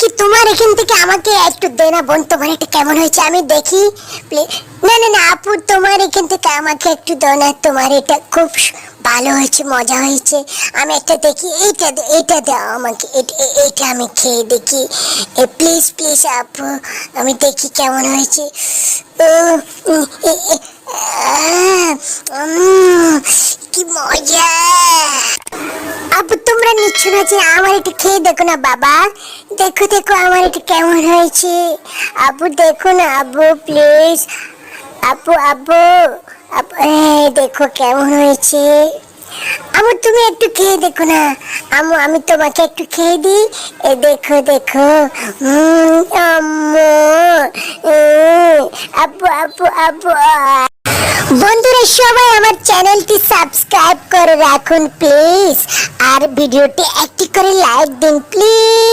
বলছি তোমার এখান থেকে আমাকে একটু দে না বোন, তোমার এটা কেমন হয়েছে আমি দেখি প্লিজ। না না না আপু, তোমার এখান থেকে আমাকে একটু দাও না, তোমার এটা খুব ভালো হয়েছে, মজা হয়েছে। আমি একটা দেখি, এইটা দাও আমাকে, এটা আমি খেয়ে দেখি প্লিজ প্লিজ আপু, আমি দেখি কেমন হয়েছে। উম, উম, এ, এ, কি মজা। আপু তোমরা নিচ্ছ না যে, আমার একটু খেয়ে দেখো না বাবা, দেখো দেখো আমার এটা কেমন হয়েছে। আপু দেখো না আপু প্লিজ, আপু আপু আপু দেখো কেমন হয়েছে। আমু তুমি একটু খেয়ে দেখো না। আমু আমি তোমাকে একটু খেয়ে দিই, দেখো দেখো। আম্মু, আপু আপু আপু। বন্ধুরা সবাই আমার চ্যানেলটি সাবস্ক্রাইব করে রাখুন প্লিজ, আর ভিডিওটি একটি করে লাইক দিন প্লিজ।